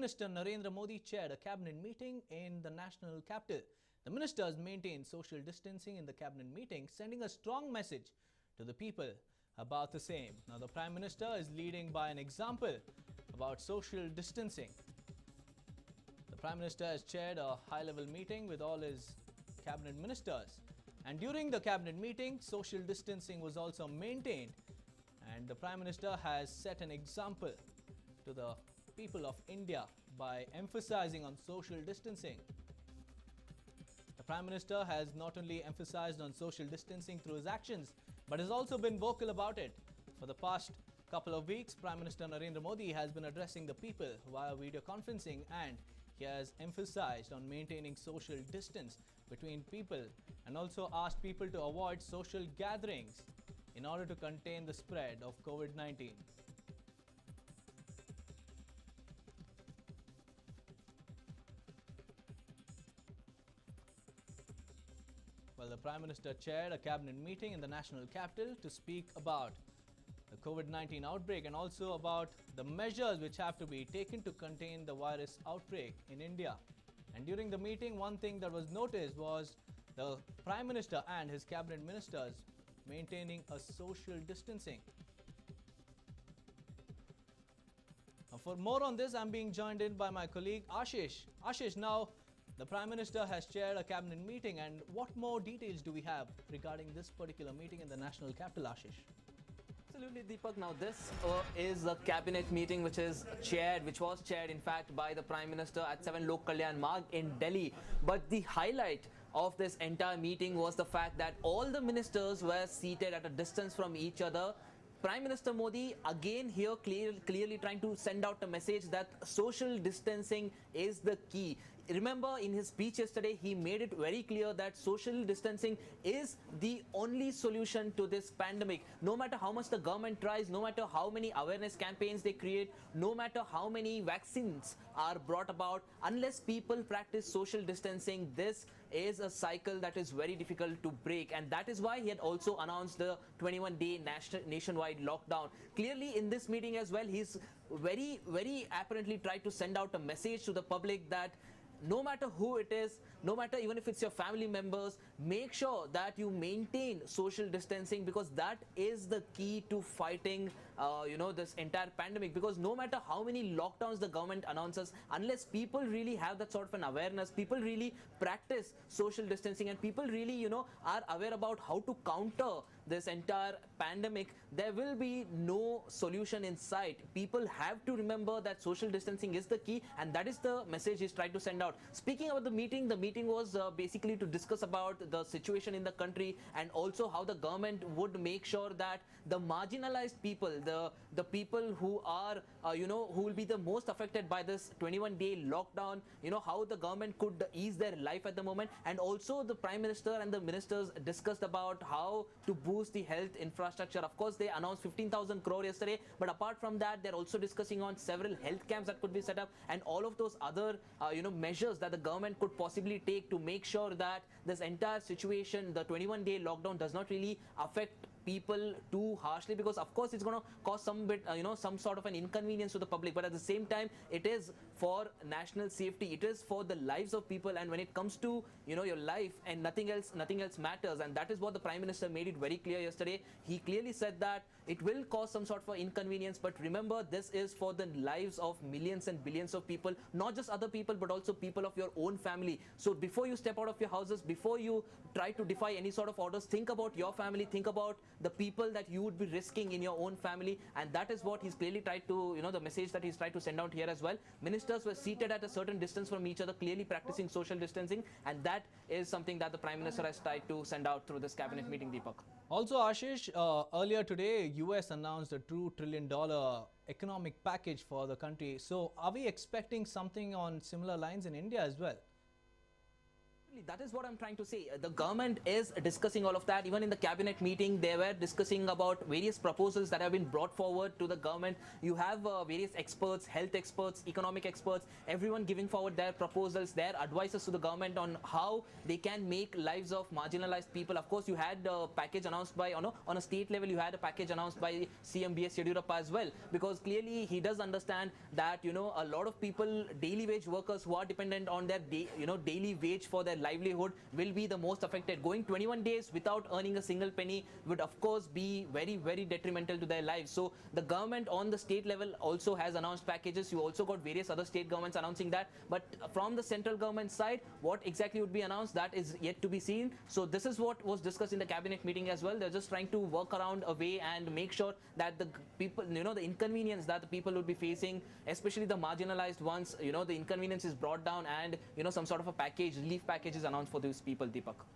Minister Narendra Modi chaired a cabinet meeting in the national capital. The ministers maintained social distancing in the cabinet meeting, sending a strong message to the people about the same. Now, the Prime Minister is leading by an example about social distancing. The Prime Minister has chaired a high-level meeting with all his cabinet ministers. And during the cabinet meeting, social distancing was also maintained. And the Prime Minister has set an example to the people of India by emphasizing on social distancing. The Prime Minister has not only emphasized on social distancing through his actions, but has also been vocal about it. For the past couple of weeks, Prime Minister Narendra Modi has been addressing the people via video conferencing, and he has emphasized on maintaining social distance between people and also asked people to avoid social gatherings in order to contain the spread of COVID-19. Well, the Prime Minister chaired a cabinet meeting in the national capital to speak about the COVID-19 outbreak and also about the measures which have to be taken to contain the virus outbreak in India. And during the meeting, one thing that was noticed was the Prime Minister and his cabinet ministers maintaining a social distancing. Now, for more on this, I'm being joined in by my colleague Ashish. Ashish, now the Prime Minister has chaired a cabinet meeting, and what more details do we have regarding this particular meeting in the national capital, Ashish? Absolutely, Deepak. Now, this is a cabinet meeting which was chaired, in fact, by the Prime Minister at 7 Lok Kalyan Marg in Delhi. But the highlight of this entire meeting was the fact that all the ministers were seated at a distance from each other. Prime Minister Modi again here clearly trying to send out a message that social distancing is the key. Remember, in his speech yesterday, he made it very clear that social distancing is the only solution to this pandemic. No matter how much the government tries, no matter how many awareness campaigns they create, no matter how many vaccines are brought about, unless people practice social distancing, this is a cycle that is very difficult to break. And that is why he had also announced the 21-day nationwide lockdown. Clearly, in this meeting as well, he's very apparently tried to send out a message to the public that no matter who it is, no matter even if it's your family members, make sure that you maintain social distancing, because that is the key to fighting this entire pandemic. Because no matter how many lockdowns the government announces, unless people really have that sort of an awareness, people really practice social distancing, and people really are aware about how to counter this entire pandemic, there will be no solution in sight. People have to remember that social distancing is the key, and that is the message he's trying to send out. Speaking about the meeting was basically to discuss about the situation in the country and also how the government would make sure that the marginalized people, the people who are who will be the most affected by this 21-day lockdown, how the government could ease their life at the moment. And also the Prime Minister and the ministers discussed about how to boost the health infrastructure. Of course, they announced 15,000 crore yesterday, but apart from that, they're also discussing on several health camps that could be set up and all of those other measures that the government could possibly take to make sure that this entire situation, the 21-day lockdown, does not really affect people too harshly, because of course it's going to cause some bit some sort of an inconvenience to the public, but at the same time it is for national safety, it is for the lives of people, and when it comes to your life and nothing else matters. And that is what the Prime Minister made it very clear yesterday. He clearly said that it will cause some sort of inconvenience, but remember, this is for the lives of millions and billions of people, not just other people but also people of your own family. So before you step out of your houses, before you try to defy any sort of orders, think about your family, think about the people that you would be risking in your own family. And that is what he's clearly tried to, the message that he's tried to send out here as well. Ministers were seated at a certain distance from each other, clearly practicing social distancing, and that is something that the Prime Minister has tried to send out through this cabinet meeting, Deepak. Also, Ashish, earlier today, US announced a $2 trillion economic package for the country. So are we expecting something on similar lines in India as well? That is what I'm trying to say. The government is discussing all of that. Even in the cabinet meeting, they were discussing about various proposals that have been brought forward to the government. You have various experts, health experts, economic experts, everyone giving forward their proposals, their advices to the government on how they can make lives of marginalized people. Of course, you had a package announced by, on a state level, you had a package announced by CM BS Yediyurappa as well, because clearly he does understand that, a lot of people, daily wage workers who are dependent on their daily wage for their livelihood will be the most affected. Going 21 days without earning a single penny would of course be very, very detrimental to their lives. So the government on the state level also has announced packages. You also got various other state governments announcing that, but from the central government side, what exactly would be announced, that is yet to be seen. So this is what was discussed in the cabinet meeting as well. They're just trying to work around a way and make sure that the people, the inconvenience that the people would be facing, especially the marginalized ones, the inconvenience is brought down, and some sort of a package, relief package is announced for these people, Deepak.